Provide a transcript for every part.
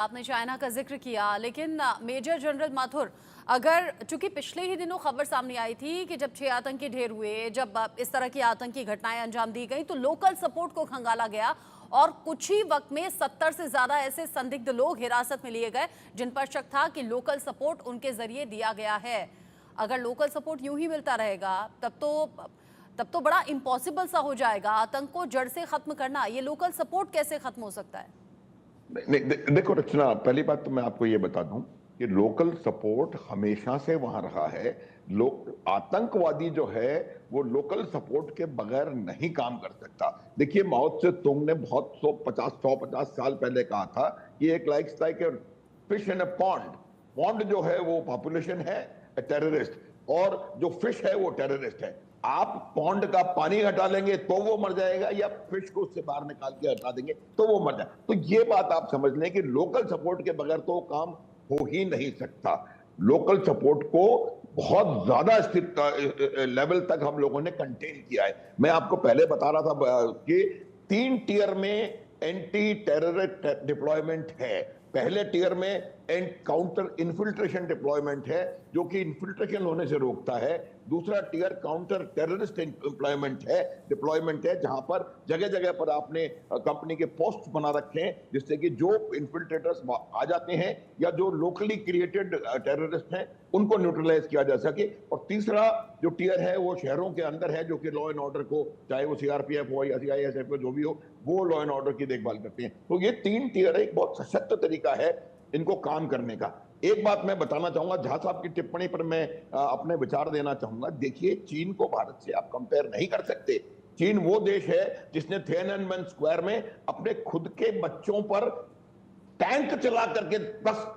आपने चाइना का जिक्र किया, लेकिन मेजर जनरल माथुर, अगर चूंकि पिछले ही दिनों खबर सामने आई थी कि जब 6 आतंकी ढेर हुए, जब इस तरह की आतंकी घटनाएं अंजाम दी गई तो लोकल सपोर्ट को खंगाला गया और कुछ ही वक्त में 70 से ज्यादा ऐसे संदिग्ध लोग हिरासत में लिए गए जिन पर शक था कि लोकल सपोर्ट उनके जरिए दिया गया है। अगर लोकल सपोर्ट यूं ही मिलता रहेगा तब तो बड़ा इम्पॉसिबल सा हो जाएगा आतंक को जड़ से खत्म करना। ये लोकल सपोर्ट कैसे खत्म हो सकता है? देखो रचना, पहली बात तो मैं आपको ये बता दूं कि लोकल सपोर्ट हमेशा से वहां रहा है। लोग आतंकवादी जो है वो लोकल सपोर्ट के बगैर नहीं काम कर सकता। देखिए, माओ से तुंग ने बहुत 150 साल पहले कहा था कि एक like fish in a pond. Pond जो है वो पॉपुलेशन है टेररिस्ट, और जो फिश है वो टेररिस्ट है। आप पॉन्ड का पानी हटा लेंगे तो वो मर जाएगा, या फिश को उससे बाहर निकाल के हटा देंगे तो वो मर जाएगा। तो ये बात आप समझ लें कि लोकल सपोर्ट के बगैर तो काम हो ही नहीं सकता। लोकल सपोर्ट को बहुत ज्यादा स्थित लेवल तक हम लोगों ने कंटेन किया है। मैं आपको पहले बता रहा था कि 3 टियर में एंटी टेररिस्ट डिप्लॉयमेंट है। पहले टियर में काउंटर इन्फिल्ट्रेशन डिप्लॉयमेंट है, जो कि इन्फिल्ट्रेशन होने से रोकता है। दूसरा टियर काउंटर टेररिस्ट डिप्लॉयमेंट है, जहां पर जगह जगह पर आपने कंपनी के पोस्ट बना रखे हैं, जिससे कि जो इन्फिल्ट्रेटर्स आ जाते हैं या जो लोकली क्रिएटेड टेररिस्ट हैं उनको न्यूट्रलाइज किया जा सके। और तीसरा जो टियर है वो शहरों के अंदर है, जो कि लॉ एंड ऑर्डर को, चाहे वो सीआरपीएफ हो या सीआईएसएफ हो, जो भी हो, वो लॉ एंड ऑर्डर की देखभाल करते हैं। तो ये 3 टियर एक बहुत सशक्त तरीका है इनको काम करने का। एक बात मैं बताना चाहूंगा, झा साहब की टिप्पणी पर मैं अपने विचार देना चाहूंगा। देखिए, चीन को भारत से आप कंपेयर नहीं कर सकते। चीन वो देश है जिसने थिएननमेन स्क्वायर में अपने खुद के बच्चों पर टैंक चला करके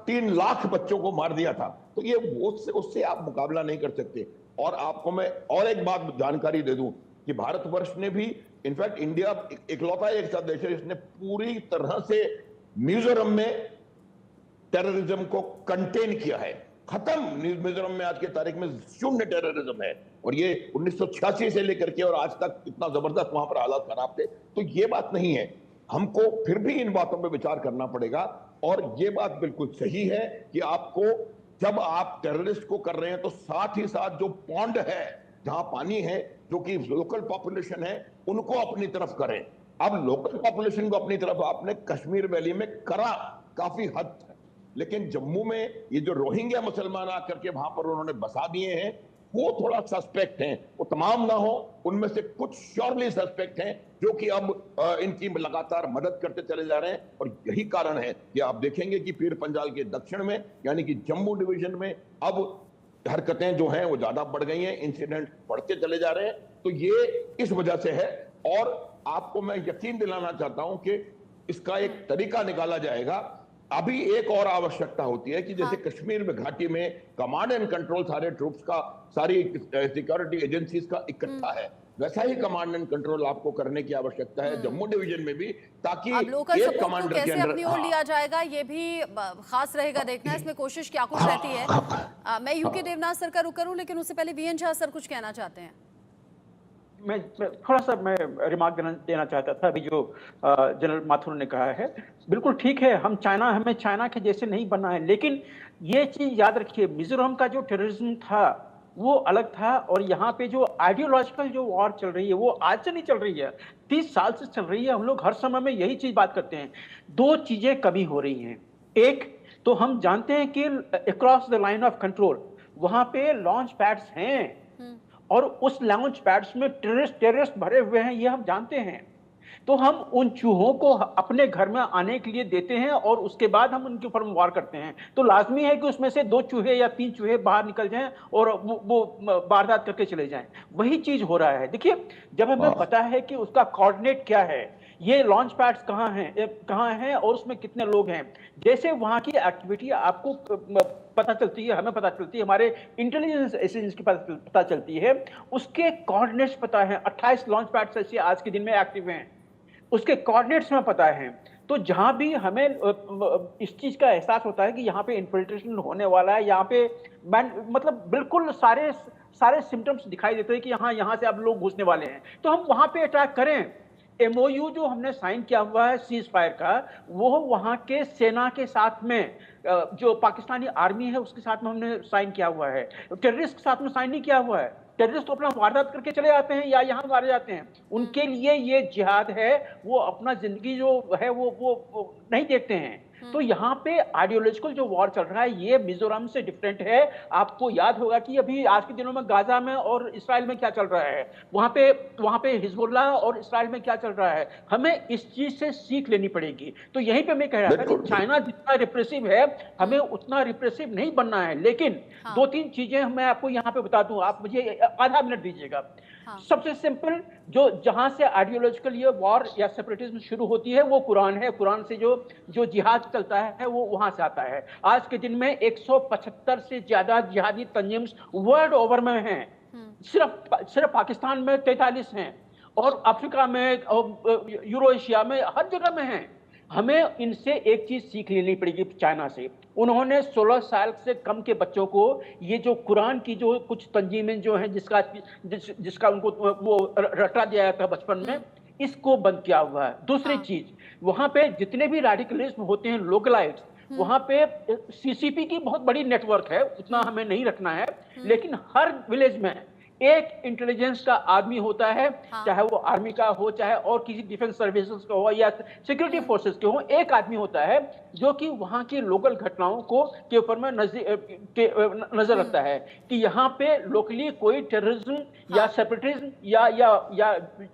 3 लाख बच्चों को मार दिया था। तो ये उससे आप मुकाबला नहीं कर सकते। और आपको मैं और एक बात जानकारी दे दूं कि भारतवर्ष ने भी, इनफैक्ट इंडिया इकलौता एक ऐसा देश है जिसने पूरी तरह से मिजोरम में टेररिज्म को कंटेन किया है। खत्म। मिजोरम में आज के तारीख में शून्य टेररिज्म है, और ये 1986 से लेकर के और आज तक इतना जबरदस्त वहां पर हालात खराब थे। तो ये बात नहीं है। हमको फिर भी इन बातों पर विचार करना पड़ेगा। और ये बात बिल्कुल सही है कि आपको, जब आप टेररिस्ट को कर रहे हैं तो साथ ही साथ जो पॉन्ड है, जहां पानी है, जो कि लोकल पॉपुलेशन है, उनको अपनी तरफ करें। अब लोकल पॉपुलेशन को अपनी तरफ आपने कश्मीर वैली में करा काफी हद तक, लेकिन जम्मू में ये जो रोहिंग्या मुसलमान आकर के वहां पर उन्होंने बसा दिए हैं, वो थोड़ा सस्पेक्ट हैं। वो तमाम ना हो, उनमें से कुछ श्योरली सस्पेक्ट हैं, जो कि अब इनकी लगातार मदद करते चले जा रहे हैं। और यही कारण है कि आप देखेंगे कि पीर पंजाल के दक्षिण में, यानी कि जम्मू डिवीजन में, अब हरकतें जो हैं वो ज्यादा बढ़ गई हैं, इंसिडेंट बढ़ते चले जा रहे हैं। तो ये इस वजह से है। और आपको मैं यकीन दिलाना चाहता हूं कि इसका एक तरीका निकाला जाएगा। अभी एक और आवश्यकता होती है कि जैसे कश्मीर में घाटी में कमांड एंड कंट्रोल सारे ट्रूप्स का, सारी सिक्योरिटी एजेंसीज का इकट्ठा है, वैसा ही कमांड एंड कंट्रोल आपको करने की आवश्यकता है जम्मू डिवीजन में भी, ताकि अब लोकल एक सपोर्ट को कमांडर के कैसे अंदर। अपनी ओर लिया जाएगा ये भी खास रहेगा देखना, इसमें कोशिश क्या कुछ रहती है। मैं यूके देवनाथ सर का रुख करूं, लेकिन उससे पहले वीएन झा सर कुछ कहना चाहते हैं। मैं थोड़ा सा रिमार्क देना चाहता था। अभी जो जनरल माथुर ने कहा है बिल्कुल ठीक है। हमें चाइना के जैसे नहीं बनना है, लेकिन ये चीज याद रखिए, मिजोरम का जो टेररिज्म था वो अलग था, और यहाँ पे जो आइडियोलॉजिकल जो वॉर चल रही है वो आज से नहीं चल रही है, 30 साल से चल रही है। हम लोग हर समय में यही चीज बात करते हैं। 2 चीजें कभी हो रही हैं। एक तो हम जानते हैं कि across the line of control वहां पे लॉन्च पैड्स हैं, और उस लॉन्च पैड्स में टेररिस्ट भरे हुए हैं, ये हम जानते हैं। तो हम उन चूहों को अपने घर में आने के लिए देते हैं और उसके बाद हम उनके ऊपर वार करते हैं। तो लाजमी है कि उसमें से 2 चूहे या 3 चूहे बाहर निकल जाएं और वो वारदात करके चले जाएं। वही चीज हो रहा है। देखिए, जब हमें पता है कि उसका कोऑर्डिनेट क्या है, ये लॉन्च पैड्स कहाँ हैं और उसमें कितने लोग हैं, जैसे वहां की एक्टिविटी आपको पता चलती है, हमें पता चलती है, हमारे इंटेलिजेंस एजेंसी की पता चलती है, उसके कोऑर्डिनेट्स पता है। 28 लॉन्च पैड्स ऐसे आज के दिन में एक्टिव हैं, उसके कोऑर्डिनेट्स में पता है। तो जहां भी हमें इस चीज का एहसास होता है कि यहाँ पे इन्फिल्ट्रेशन होने वाला है, यहाँ पे मतलब बिल्कुल सारे सिम्टम्स दिखाई देते हैं कि यहाँ से अब लोग घुसने वाले हैं, तो हम वहां पे अटैक करें। एमओयू जो हमने साइन किया हुआ है सीज फायर का, वो वहां के सेना के साथ में जो पाकिस्तानी आर्मी है उसके साथ में हमने साइन किया हुआ है। टेररिस्ट के साथ में साइन नहीं किया हुआ है। टेररिस्ट तो अपना वारदात करके चले जाते हैं या यहाँ मारे जाते हैं, उनके लिए ये जिहाद है, वो अपना जिंदगी जो है वो नहीं देखते हैं। तो यहाँ पे आइडियोलॉजिकल जो वॉर चल रहा है ये मिजोरम से डिफरेंट है। आपको याद होगा कि अभी आज के दिनों में गाजा में और इसराइल में क्या चल रहा है, वहां पे हिजबुल्लाह और इसराइल में क्या चल रहा है, हमें इस चीज से सीख लेनी पड़ेगी। तो यहीं पे मैं कह रहा था कि चाइना जितना रिप्रेसिव है हमें उतना रिप्रेसिव नहीं बनना है। लेकिन हाँ। दो तीन चीजें मैं आपको यहाँ पे बता दूं, आप मुझे आधा मिनट दीजिएगा। हाँ। सबसे सिंपल, जो जहां से आइडियोलॉजिकल ये वॉर या सेपरेटिज्म शुरू होती है वो कुरान है। कुरान से जो जिहाद चलता है वो वहां से आता है। आज के दिन में 175 से ज्यादा जिहादी तंजीम्स वर्ल्ड ओवर में हैं। सिर्फ पाकिस्तान में 43 हैं और अफ्रीका में और यूरो एशिया में हर जगह में हैं। हमें इनसे एक चीज सीख लेनी पड़ेगी चाइना से। उन्होंने 16 साल से कम के बच्चों को ये जो कुरान की जो कुछ तंजीमें जो हैं जिसका उनको वो रटा दिया था बचपन में, इसको बंद किया हुआ है। दूसरी चीज, वहां पे जितने भी रेडिकलिज्म होते हैं लोकलाइट्स, वहां पे सीसीपी की बहुत बड़ी नेटवर्क है, उतना हमें नहीं रखना है। लेकिन हर विलेज में एक इंटेलिजेंस का आदमी होता है, चाहे वो आर्मी का हो, चाहे और किसी डिफेंस सर्विसेज का हो या सिक्योरिटी फोर्सेस के हो, एक आदमी होता है जो कि वहां की लोकल घटनाओं को के ऊपर में नजर रखता है कि यहाँ पे लोकली कोई टेररिज्म या सेपरेटिज्म या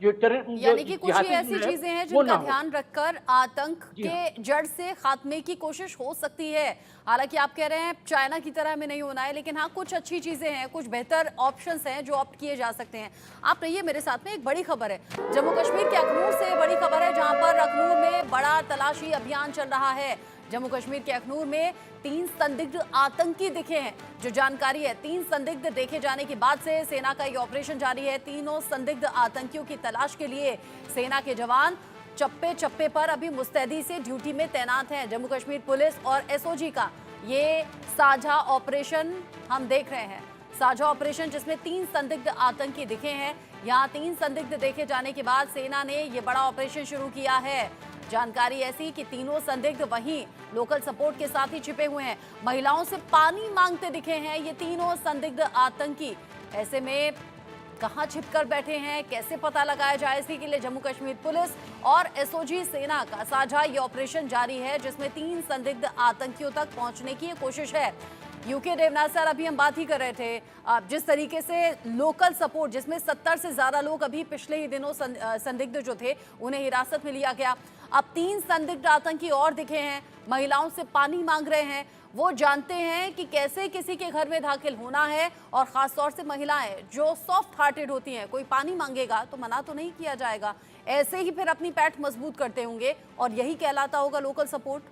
जो टेररिज्म यानी कि कुछ ही ऐसी चीजें हैं जिनका ध्यान रखकर आतंक के जड़ से खात्मे की कोशिश हो सकती है। हालांकि आप कह रहे हैं चाइना की तरह हमें नहीं होना है, लेकिन हाँ कुछ अच्छी चीजें हैं, कुछ बेहतर ऑप्शंस हैं जो ऑप्ट किए जा सकते हैं। आप रहिए मेरे साथ में, एक बड़ी खबर है जम्मू कश्मीर के अखनूर से, बड़ी खबर है जहां पर अखनूर में बड़ा तलाशी अभियान चल रहा है। जम्मू कश्मीर के अखनूर में 3 संदिग्ध आतंकी दिखे हैं। जो जानकारी है, 3 संदिग्ध देखे जाने के बाद से सेना का ये ऑपरेशन जारी है। तीनों संदिग्ध आतंकियों की तलाश के लिए सेना के जवान चप्पे चप्पे पर अभी मुस्तैदी से ड्यूटी में तैनात हैं। जम्मू कश्मीर पुलिस और एसओजी का ये साझा ऑपरेशन हम देख रहे हैं, साझा ऑपरेशन जिसमें 3 संदिग्ध आतंकी दिखे हैं। यहाँ 3 संदिग्ध देखे जाने के बाद सेना ने ये बड़ा ऑपरेशन शुरू किया है। जानकारी ऐसी कि तीनों संदिग्ध वहीं लोकल सपोर्ट के साथ ही छिपे हुए हैं। महिलाओं से पानी मांगते दिखे हैं ये तीनों संदिग्ध आतंकी। ऐसे में कहां छिपकर बैठे हैं, कैसे पता लगाया जाए, इसी के लिए जम्मू कश्मीर पुलिस और एसओजी सेना का साझा ये ऑपरेशन जारी है, जिसमें 3 संदिग्ध आतंकियों तक पहुंचने की कोशिश है। यूके देवनाथ सर, अभी हम बात ही कर रहे थे, जिस तरीके से लोकल सपोर्ट, जिसमें 70 से ज्यादा लोग अभी पिछले ही दिनों संदिग्ध जो थे उन्हें हिरासत में लिया गया। अब 3 संदिग्ध आतंकी और दिखे हैं, महिलाओं से पानी मांग रहे हैं। वो जानते हैं कि कैसे किसी के घर में दाखिल होना है, और खासतौर से महिलाएं जो सॉफ्ट हार्टेड होती हैं, कोई पानी मांगेगा तो मना तो नहीं किया जाएगा, ऐसे ही फिर अपनी पैठ मजबूत करते होंगे, और यही कहलाता होगा लोकल सपोर्ट।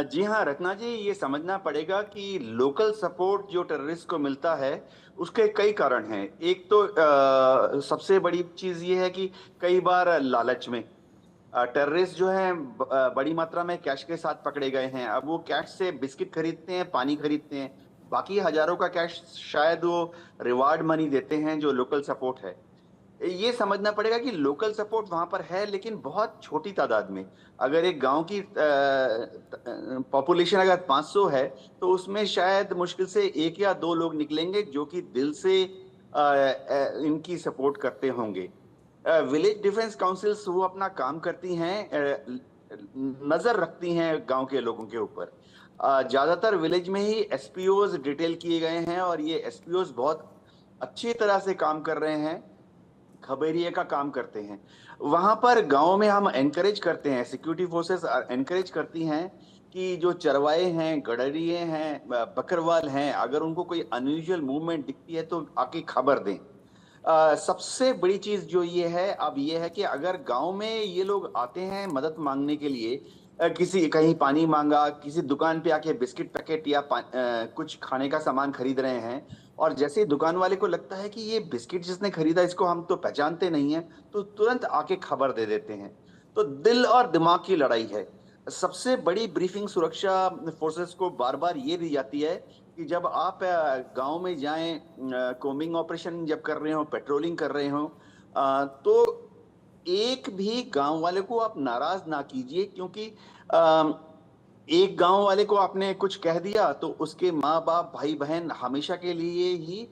जी हाँ रत्ना जी, ये समझना पड़ेगा कि लोकल सपोर्ट जो टेररिस्ट को मिलता है उसके कई कारण हैं। एक तो सबसे बड़ी चीज ये है कि कई बार लालच में टेररिस्ट जो है बड़ी मात्रा में कैश के साथ पकड़े गए हैं। अब वो कैश से बिस्किट खरीदते हैं, पानी खरीदते हैं, बाकी हजारों का कैश शायद वो रिवार्ड मनी देते हैं जो लोकल सपोर्ट है। ये समझना पड़ेगा कि लोकल सपोर्ट वहां पर है, लेकिन बहुत छोटी तादाद में। अगर एक गांव की पॉपुलेशन अगर 500 है तो उसमें शायद मुश्किल से 1 या 2 लोग निकलेंगे जो कि दिल से इनकी सपोर्ट करते होंगे। विलेज डिफेंस काउंसिल्स वो अपना काम करती हैं, नजर रखती हैं गांव के लोगों के ऊपर। ज्यादातर विलेज में ही एसपीओज डिटेल किए गए हैं और ये एसपीओज बहुत अच्छी तरह से काम कर रहे हैं, खबरिए का काम करते हैं। वहां पर गांव में हम एनकरेज करते हैं, सिक्योरिटी फोर्सेस एनकरेज करती हैं कि जो चरवाए हैं, गडरिए हैं, बकरवाल हैं, अगर उनको कोई अनयूजुअल मूवमेंट दिखती है तो आके खबर दें। सबसे बड़ी चीज जो ये है अब ये है कि अगर गांव में ये लोग आते हैं मदद मांगने के लिए, किसी कहीं पानी मांगा, किसी दुकान पे आके बिस्किट पैकेट या कुछ खाने का सामान खरीद रहे हैं, और जैसे ही दुकान वाले को लगता है कि ये बिस्किट जिसने खरीदा इसको हम तो पहचानते नहीं है, तो तुरंत आके खबर दे देते हैं। तो दिल और दिमाग की लड़ाई है। सबसे बड़ी ब्रीफिंग सुरक्षा फोर्सेस को बार बार ये दी जाती है कि जब आप गांव में जाएं, कोमिंग ऑपरेशन जब कर रहे हो, पेट्रोलिंग कर रहे हो, तो एक भी गांव वाले को आप नाराज ना कीजिए, क्योंकि अम, एक गांव वाले को आपने कुछ कह दिया तो उसके माँ बाप भाई बहन हमेशा के लिए ही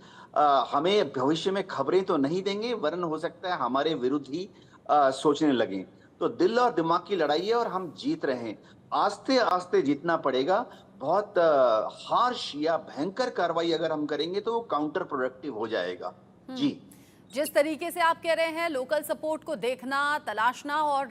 हमें भविष्य में खबरें तो नहीं देंगे, वरन हो सकता है हमारे विरुद्ध ही सोचने लगे। तो दिल और दिमाग की लड़ाई है और हम जीत रहे हैं। आस्ते आस्ते जीतना पड़ेगा। बहुत हार्श या भयंकर कार्रवाई अगर हम करेंगे तो वो काउंटर प्रोडक्टिव हो जाएगा। जी। जिस तरीके से आप कह रहे हैं लोकल सपोर्ट को देखना, तलाशना, और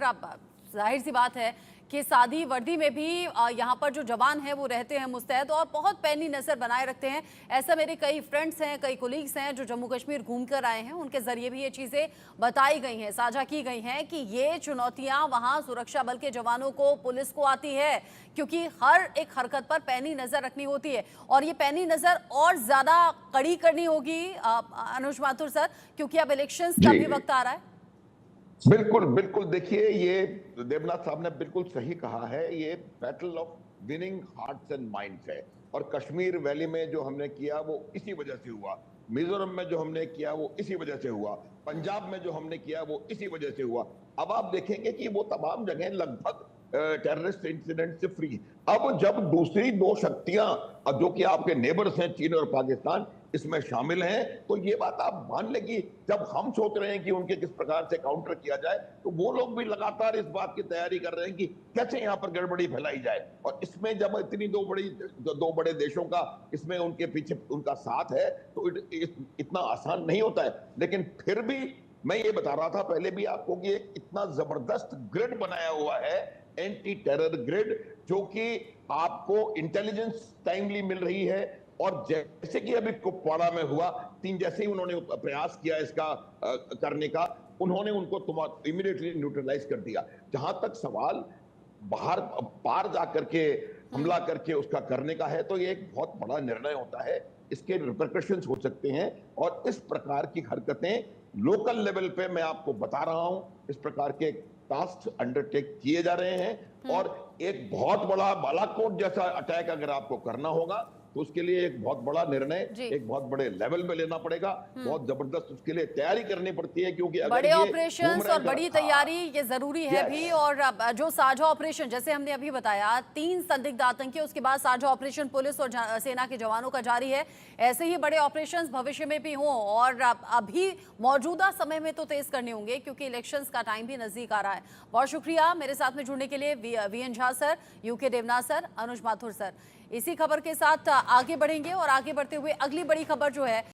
जाहिर सी बात है कि सादी वर्दी में भी यहाँ पर जो जवान हैं वो रहते हैं मुस्तैद और बहुत पैनी नज़र बनाए रखते हैं। ऐसा मेरे कई फ्रेंड्स हैं, कई कोलीग्स हैं जो जम्मू कश्मीर घूम कर आए हैं, उनके ज़रिए भी ये चीज़ें बताई गई हैं, साझा की गई हैं कि ये चुनौतियाँ वहाँ सुरक्षा बल के जवानों को, पुलिस को आती है, क्योंकि हर एक हरकत पर पैनी नज़र रखनी होती है और ये पैनी नज़र और ज़्यादा कड़ी करनी होगी अनुज माथुर सर, क्योंकि अब इलेक्शंस का भी वक्त आ रहा है। बिल्कुल बिल्कुल, देखिए ये देवनाथ साहब ने बिल्कुल सही कहा है। ये battle of winning hearts and minds है और कश्मीर वैली में जो हमने किया वो इसी वजह से हुआ, मिजोरम में जो हमने किया वो इसी वजह से हुआ, पंजाब में जो हमने किया वो इसी वजह से हुआ। अब आप देखेंगे कि वो तमाम जगह लगभग टेररिस्ट इंसिडेंट से फ्री। अब जब दूसरी दो शक्तियां जो कि आपके नेबर्स हैं चीन और पाकिस्तान इसमें शामिल हैं, तो ये बात आप मान लें कि जब हम सोच रहे हैं कि उनके किस प्रकार से काउंटर किया जाए, तो वो लोग भी लगातार इस बात की तैयारी कर रहे हैं कि कैसे यहाँ पर गड़बड़ी फैलाई जाए। और इसमें जब इतनी दो बड़े देशों का इसमें उनके पीछे उनका साथ है तो इतना आसान नहीं होता है। लेकिन फिर भी मैं ये बता रहा था पहले भी आपको कि एक इतना जबरदस्त ग्रिड बनाया हुआ है, एंटी टेरर ग्रिड, जो कि आपको इंटेलिजेंस टाइमली मिल रही है। और जैसे कि अभी कुपवाड़ा में हुआ, जैसे ही उन्होंने प्रयास किया इसका करने का, उन्होंने उनको इमीडिएटली न्यूट्रलाइज कर दिया। जहां तक सवाल बाहर पार जाकर के हमला करके उसका करने का है, तो ये एक बहुत बड़ा निर्णय होता है, इसके रिपरकशंस हो सकते हैं। और इस प्रकार की हरकतें लोकल लेवल पे मैं आपको बता रहा हूं, इस प्रकार के टास्क अंडरटेक किए जा रहे हैं। और एक बहुत बड़ा बालाकोट जैसा अटैक अगर आपको करना होगा तो उसके लिए एक बहुत बड़ा निर्णय एक बहुत बड़े लेवल में लेना पड़ेगा, बहुत जबरदस्त उसके लिए तैयारी करनी पड़ती है, क्योंकि अगर बड़े ऑपरेशंस और बड़ी तैयारी ये जरूरी है भी। और जो साझा ऑपरेशन जैसे हमने अभी बताया, 3 संदिग्ध आतंकी, उसके बाद साझा ऑपरेशन पुलिस और सेना के जवानों का जारी है। ऐसे ही बड़े ऑपरेशंस भविष्य में भी हों और अभी मौजूदा समय में तो तेज करने होंगे क्योंकि इलेक्शंस का टाइम भी नजदीक आ रहा है। बहुत शुक्रिया मेरे साथ में जुड़ने के लिए VN Jha sir, UK Devnath sir, Anuj Mathur sir. इसी खबर के साथ आगे बढ़ेंगे और आगे बढ़ते हुए अगली बड़ी खबर जो है